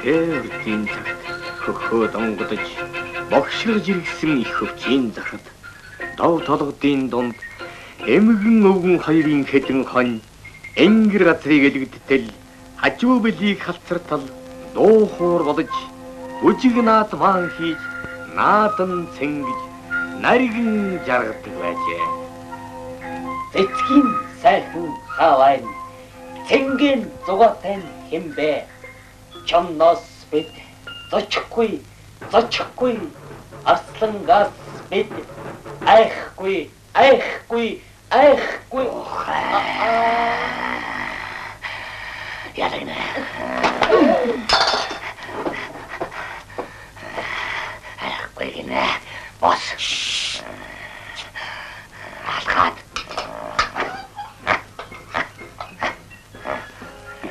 Эртний цагт хөхөө донгодож богширж ирсэн их хөвчийн захад дов толгодын дунд эмгэн өвгөн хоёрын хэдэн хонь энгэр газрыг элэгдтэл хажуу бэлийг халцартал дуу хуур бодож бүжиг наад маан хийж наадан цэнгэж наригэн жаргадаг байжээ. Эцгийн сайхан хавайн цэнгийн зугаатай хэмбэ чамнаас бид зочихгүй арслангаас бид айхгүй ялагна айхгүй гинэ бос алхаад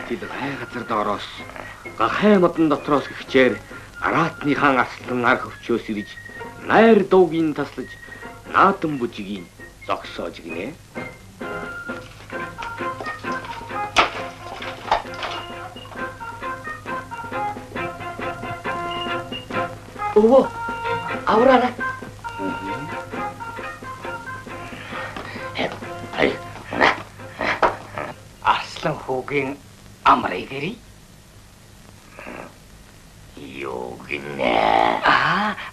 тэд газар доороос гахай модон дотроос гихчээр Аратны хаан арслан ар хөвчөөс ирж найр дуугийн таслаж наадан бүжигийн зогсоож гинэ. Өвөө авраарай. Арслан хүүгийн амрыг ирий. Юу гинэ?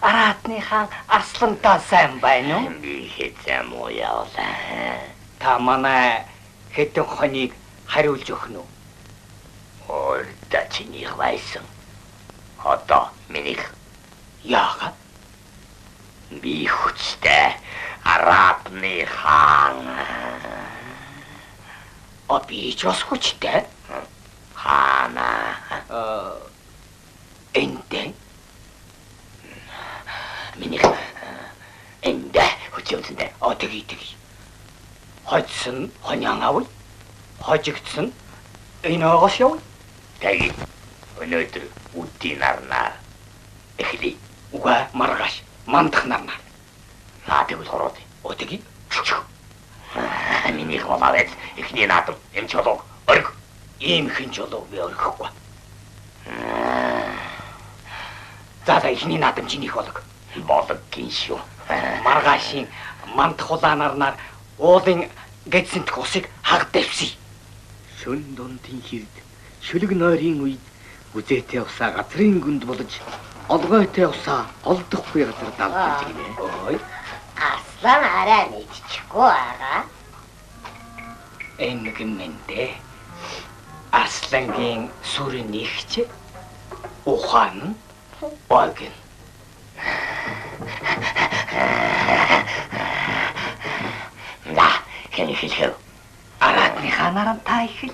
Аратны хаан арслантай сайн байна уу? Би хэзээ муу явлаа. Та манай хэдэн хоныг хариулж өгнө үү? Орда чинийх байсан. Одоо минийх. Яагаад? Би хүчтэй Аратны хаан. Би ч бас хүчтэй. Хаана? Энтэй. Минийх энтэй хүчтэй. Тэгийг. Хойдсон хонян авъя. Хожигдсон энэ оогоос явъя. Тэгийг өнөөдөр үдийн нарнаар эхлэе. Уга маргааш мандах нарнаар. Тэгвэл хороод. Тэгийг. Минийх болоод эхний наадам эм чулуу ориг. Ийм хэн чулуу би орихгүй. За эхний наадам чинийх болог. Болгин шүү. Маргаашийн мандах улаанаар уулын гэдсэнт усыг хагадавсий. Шөн дундын хэрд шүлэг нойрын үед үзээтэй усаа газрын гүнд болж олгойтой усаа олдохгүй газар давтаж гинэ. Ой. Аслан арай мэдчихгүй байгаа. Энэгэн мэндэ. Аслангийн сүрэн ихч ухаан багэн. Да, хэн хэлэв? Аратны хаанаар та ихэл.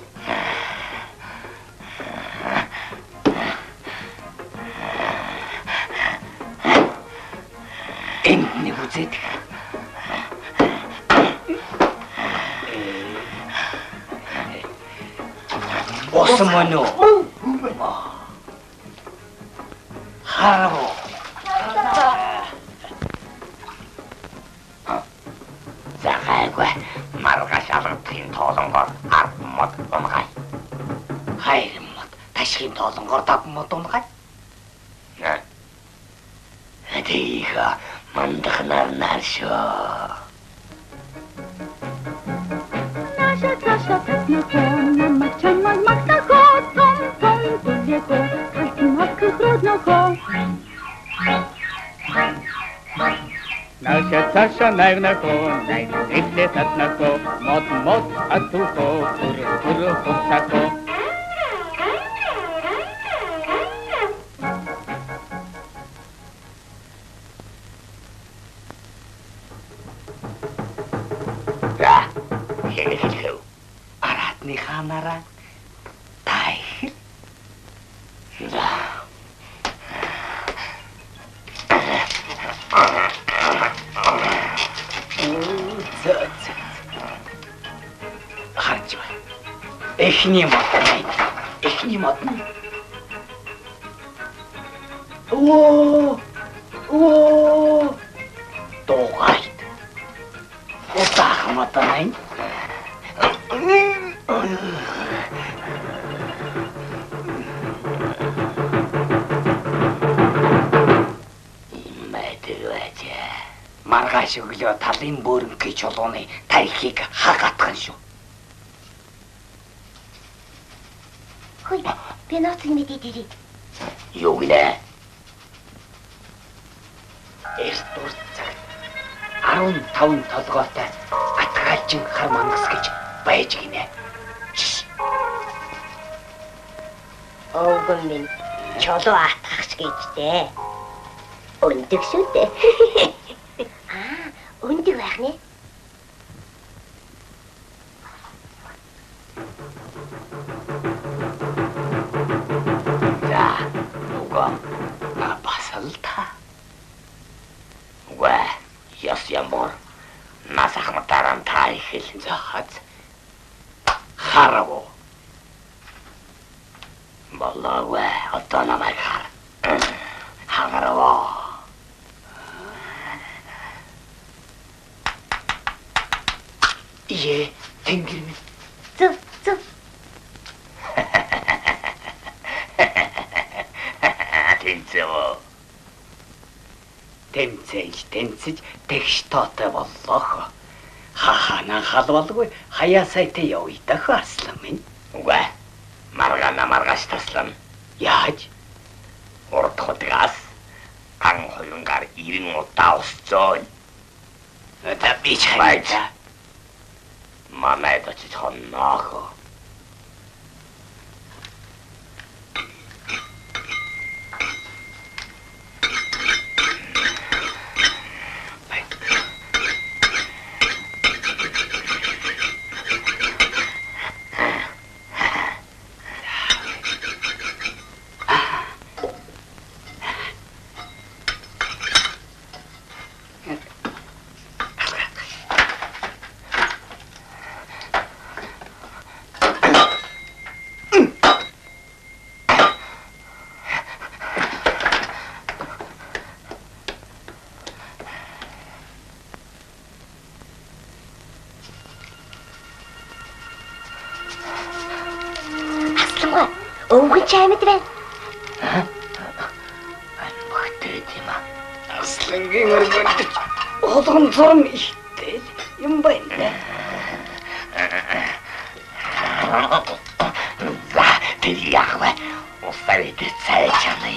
Энд нэг үзээд. Босон мөн үү? Хараа. Загайгүй маргааш алгадгийн тоолонгоор 10 мод унгай. 2 мод ташгийн тоолонгоор 5 мод унгай. Тэийг мандах нарнаар шүү. Наша таснохон, мачамай мактахот, том тулеко, калтимак хроднохон. Наша найгнахон, найгле татнако, мод атуко, пур хосако. Аратны хаанаараа тайхил. Харж бай. Эхний мод. Оо. Догайд. одоо энэ. Маргааш өглөө талын бөөрөнгөний чулууны тарихыг хагатхан шүү. Хөөе, би нууцыг мэдээд ирээ. Юу гэлээ? Эрт урт цагт 15 толгойтой атгаалжин хар мангас гэж байж гинэ. Өвгөн минь чулуу атгахч гэжтэй. Өндөг шүү дээ. Өндөг байх нэ. За, уга Бас л та. уга яс ямар нас ахматаран тарихил. За хаз. Харав. Болоо одоо намайг хар. Хагарав. Ие, тэнгэр минь. Зүв, зүв. Тэнцэв. Тэмцэж тэгш тоотой боллоо. Хахана халвалгүй хаяа сайтай явъя аслан минь. Уга маргааш таслан. Яаж? Урд хотгаас ан хоёрынгаар 90 удаа усцоо. Одоо би чайда. Манай дочиж хонноохоо. Өвгөн чаймд байна. Бахтэй тийм аа. Аслангийн өргөндөж болгон зурм ихтэй юм байна. За, тэр яахвэ? Усарид цайчаны.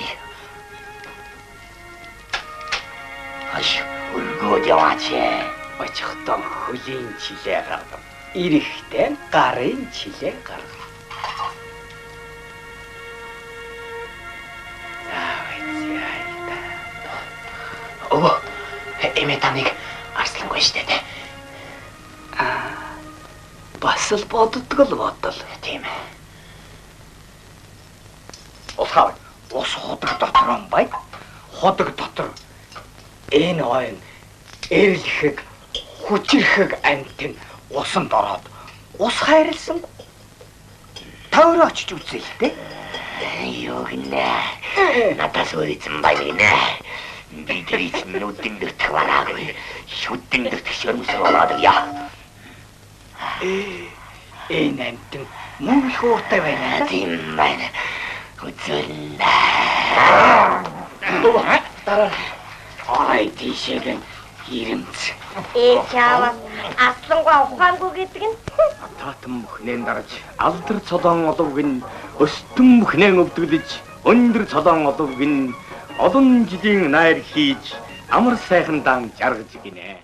Аш, өргөд яваач. Очихтон хөлийн чилээ гаргав. Ирэхдээ гарын чилээ гаргав. Өө, эмэтаныг арслангүй штэ тэ. Бас л боддгол бодол тийм ээ. Усхав. Ус ходог дотор юм бай. Ходог дотор энэ ойн эрлэхэг хүчрэхэг амтэн усанд ороод ус хайрлсан. Тойроо очиж үзье л дээ. Юу гинэ? Надаас үрийцэн байна. Бидний нүдэн дэх вараагүй. Шүдэн дэх шөрмсөр болоод яа. Энэ амтэн мөн их ууртай байна. Тийм байна. Үзүүлнэ. Дараа. Ой, тийшээхэн ирэмц. Чаавас аслангүй ухаангүй гэдэг нь. Таатан бүхнэн дарж алдар цолоон оловг нь өстөн бүхнэн өвдөглөж өндөр цолоон оловг нь олон жилийн найр хийж амар сайхан дан жаргаж гинэ.